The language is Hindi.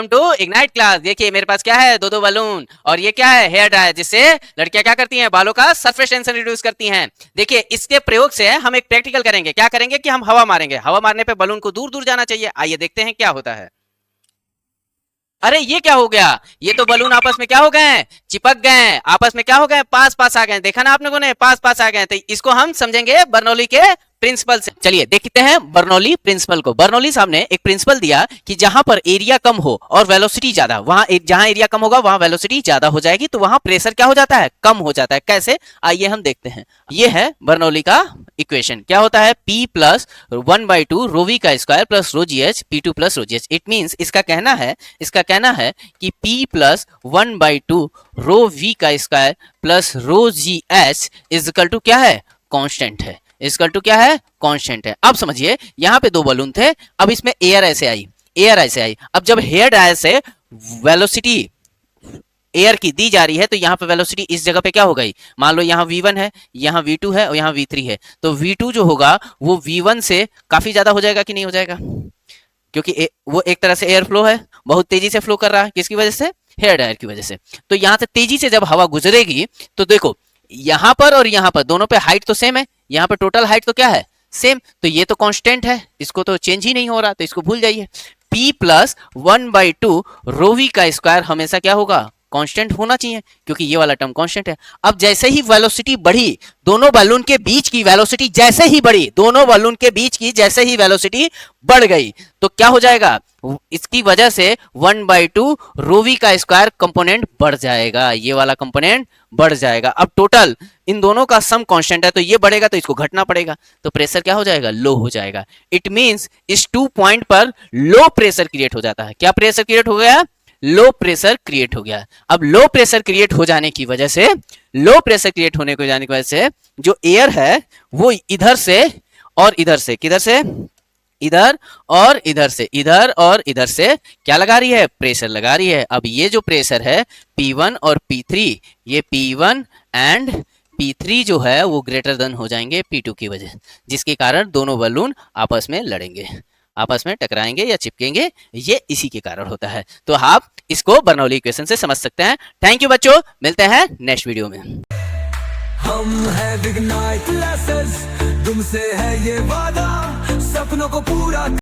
To ignite class. देखिए मेरे पास क्या है, दो बलून, और ये क्या है, हेयर ड्रायर, जिससे लड़कियां क्या करती हैं, बालों का सरफेस टेंशन रिड्यूस करती हैं। देखिए इसके प्रयोग से हम एक प्रैक्टिकल करेंगे। क्या करेंगे कि हम हवा मारेंगे, हवा मारने पे बलून को दूर दूर जाना चाहिए। आइए देखते हैं क्या होता है। अरे ये क्या हो गया, ये तो बलून आपस में क्या हो गए हैं, चिपक गए हैं, आपस में क्या हो गए, पास पास आ गए। देखा ना आप लोगों ने, पास पास आ गए। तो इसको हम समझेंगे बर्नौली के प्रिंसिपल से। चलिए देखते हैं बर्नौली प्रिंसिपल को। बर्नौली साहब ने एक प्रिंसिपल दिया कि जहां पर एरिया कम हो और वेलोसिटी ज्यादा, वहां जहां एरिया कम होगा वहां वेलोसिटी ज्यादा हो जाएगी, तो वहां प्रेशर क्या हो जाता है, कम हो जाता है। कैसे, आइए हम देखते हैं। ये है बर्नौली का इक्वेशन। क्या होता है, P प्लस 1/2 रो वी का square plus rho g h P2 plus rho g h. It means इसका कहना है कि P प्लस 1/2 रो वी का square plus rho g h is equal to क्या है, कांस्टेंट है। इक्वल टू क्या है, कांस्टेंट है। अब समझिए यहाँ पे दो बलून थे, अब इसमें एयर ऐसे आई। अब जब हेयर ड्रायर से वेलोसिटी एयर की दी जा रही है, तो यहाँ पे वेलोसिटी इस जगह पे क्या हो गई, मान लो यहाँ v1 है, यहाँ v2 है और यहाँ v3 है, तो v2 जो होगा वो v1 से काफी ज्यादा हो जाएगा कि नहीं हो जाएगा, क्योंकि वो एक तरह से एयर फ्लो है, बहुत तेजी से फ्लो कर रहा है, किसकी वजह से, हेयर ड्रायर की वजह से। तो यहाँ से तेजी से जब हवा गुजरेगी तो देखो यहाँ पर और यहाँ पर दोनों पे हाइट तो सेम है, यहाँ पे टोटल हाइट तो क्या है, सेम, तो ये तो कांस्टेंट है, इसको तो चेंज ही नहीं हो रहा, तो इसको भूल जाइए। P प्लस 1/2 रो वी का स्क्वायर हमेशा क्या होगा, कांस्टेंट होना चाहिए, क्योंकि ये वाला टर्म कांस्टेंट है। अब जैसे ही वेलोसिटी बढ़ी, दोनों बलून के बीच की वेलोसिटी जैसे ही बढ़ी, दोनों बलून के बीच की जैसे ही वेलोसिटी बढ़ गई, तो क्या हो जाएगा, इसकी वजह से 1/2 रो वी का स्क्वायर कंपोनेंट बढ़ जाएगा, ये वाला कंपोनेंट बढ़ जाएगा। अब टोटल इन दोनों का सम कांस्टेंट है, तो ये बढ़ेगा तो इसको घटना पड़ेगा, तो प्रेशर क्या हो जाएगा, लो हो जाएगा। इट मींस इस 2 पॉइंट पर लो प्रेशर क्रिएट हो जाता है। क्या प्रेशर क्रिएट हो गया, लो प्रेशर क्रिएट हो गया। अब लो प्रेशर क्रिएट हो जाने की वजह से, जो एयर है वो इधर से और इधर से, किधर से, इधर और इधर से क्या लगा रही है, प्रेशर लगा रही है। अब ये जो प्रेशर है P1 और P3, ये P1 एंड P3 जो है वो ग्रेटर देन हो जाएंगे P2 की वजह, जिसके कारण दोनों बलून आपस में लड़ेंगे, आपस में टकराएंगे या चिपकेंगे, ये इसी के कारण होता है। तो आप इसको बर्नौली इक्वेशन से समझ सकते हैं। थैंक यू बच्चों, मिलते हैं नेक्स्ट वीडियो में। हम है इग्नाइट क्लासेस, तुमसे है ये वादा, सपनों को पूरा